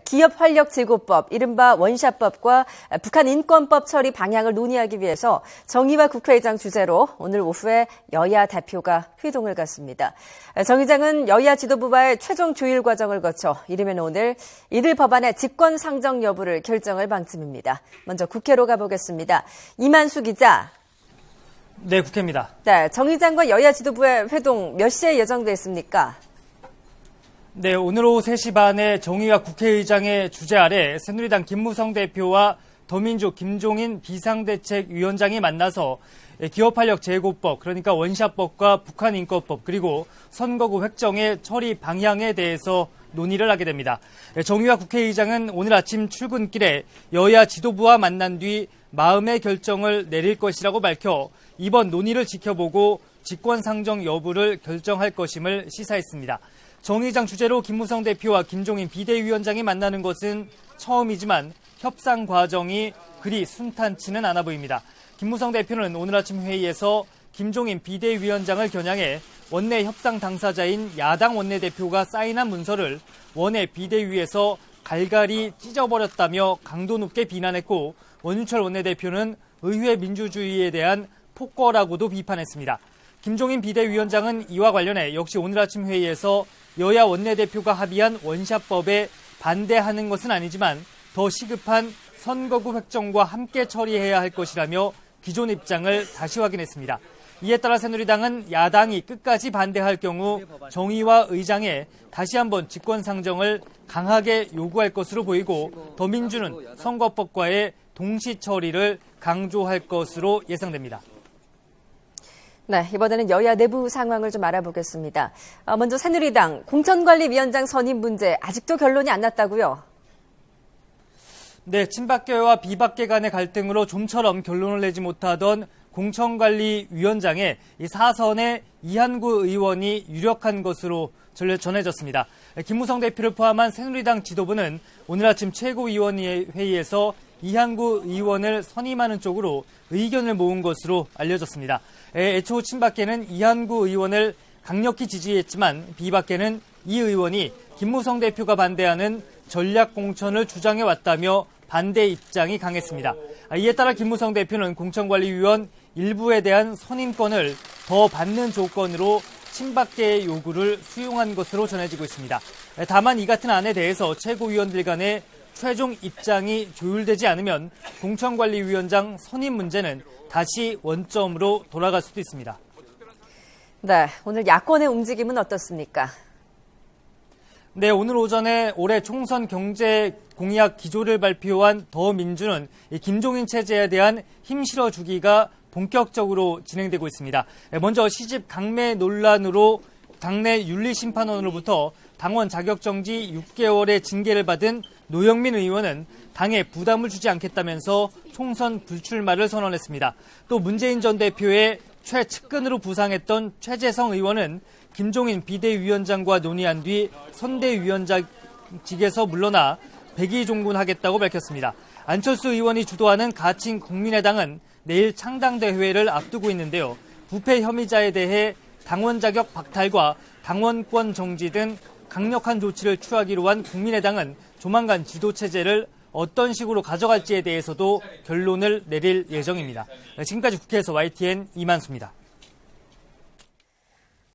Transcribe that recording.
기업 활력 제고법, 이른바 원샷법과 북한 인권법 처리 방향을 논의하기 위해서 정의화 국회의장 주재로 오늘 오후에 여야 대표가 회동을 갖습니다. 정 의장은 여야 지도부와의 최종 조율 과정을 거쳐 이르면 오늘 이들 법안의 직권 상정 여부를 결정할 방침입니다. 먼저 국회로 가보겠습니다. 이만수 기자. 네, 국회입니다. 네, 정 의장과 여야 지도부의 회동 몇 시에 예정돼 있습니까? 네, 오늘 오후 3시 반에 정의화 국회의장의 주재 아래 새누리당 김무성 대표와 더민주 김종인 비상대책위원장이 만나서 기업활력 제고법, 그러니까 원샷법과 북한인권법, 그리고 선거구 획정의 처리 방향에 대해서 논의를 하게 됩니다. 정의화 국회의장은 오늘 아침 출근길에 여야 지도부와 만난 뒤 마음의 결정을 내릴 것이라고 밝혀 이번 논의를 지켜보고 직권상정 여부를 결정할 것임을 시사했습니다. 정 의장 주재로 김무성 대표와 김종인 비대위원장이 만나는 것은 처음이지만 협상 과정이 그리 순탄치는 않아 보입니다. 김무성 대표는 오늘 아침 회의에서 김종인 비대위원장을 겨냥해 원내 협상 당사자인 야당 원내대표가 사인한 문서를 원내 비대위에서 갈갈이 찢어버렸다며 강도 높게 비난했고, 원유철 원내대표는 의회 민주주의에 대한 폭거라고도 비판했습니다. 김종인 비대위원장은 이와 관련해 역시 오늘 아침 회의에서 여야 원내대표가 합의한 원샷법에 반대하는 것은 아니지만 더 시급한 선거구 획정과 함께 처리해야 할 것이라며 기존 입장을 다시 확인했습니다. 이에 따라 새누리당은 야당이 끝까지 반대할 경우 정의화 의장에 다시 한번 직권상정을 강하게 요구할 것으로 보이고, 더민주는 선거법과의 동시 처리를 강조할 것으로 예상됩니다. 네, 이번에는 여야 내부 상황을 좀 알아보겠습니다. 먼저 새누리당 공천관리위원장 선임 문제 아직도 결론이 안 났다고요? 네, 친박계와 비박계 간의 갈등으로 좀처럼 결론을 내지 못하던 공천관리위원장의 이 사선에 이한구 의원이 유력한 것으로 전해졌습니다. 김무성 대표를 포함한 새누리당 지도부는 오늘 아침 최고위원회의에서 이한구 의원을 선임하는 쪽으로 의견을 모은 것으로 알려졌습니다. 애초 친박계는 이한구 의원을 강력히 지지했지만 비박계는 이 의원이 김무성 대표가 반대하는 전략공천을 주장해왔다며 반대 입장이 강했습니다. 이에 따라 김무성 대표는 공천관리위원 일부에 대한 선임권을 더 받는 조건으로 친박계의 요구를 수용한 것으로 전해지고 있습니다. 다만 이 같은 안에 대해서 최고위원들 간의 최종 입장이 조율되지 않으면 공천관리위원장 선임 문제는 다시 원점으로 돌아갈 수도 있습니다. 네, 오늘 야권의 움직임은 어떻습니까? 네, 오늘 오전에 올해 총선 경제 공약 기조를 발표한 더민주는 김종인 체제에 대한 힘 실어주기가 본격적으로 진행되고 있습니다. 먼저 시집 강매 논란으로 당내 윤리심판원으로부터 당원 자격정지 6개월의 징계를 받은 노영민 의원은 당에 부담을 주지 않겠다면서 총선 불출마를 선언했습니다. 또 문재인 전 대표의 최측근으로 부상했던 최재성 의원은 김종인 비대위원장과 논의한 뒤 선대위원장직에서 물러나 백의종군하겠다고 밝혔습니다. 안철수 의원이 주도하는 가칭 국민의당은 내일 창당대회를 앞두고 있는데요. 부패 혐의자에 대해 당원 자격 박탈과 당원권 정지 등 강력한 조치를 취하기로 한 국민의당은 조만간 지도체제를 어떤 식으로 가져갈지에 대해서도 결론을 내릴 예정입니다. 지금까지 국회에서 YTN 이만수입니다.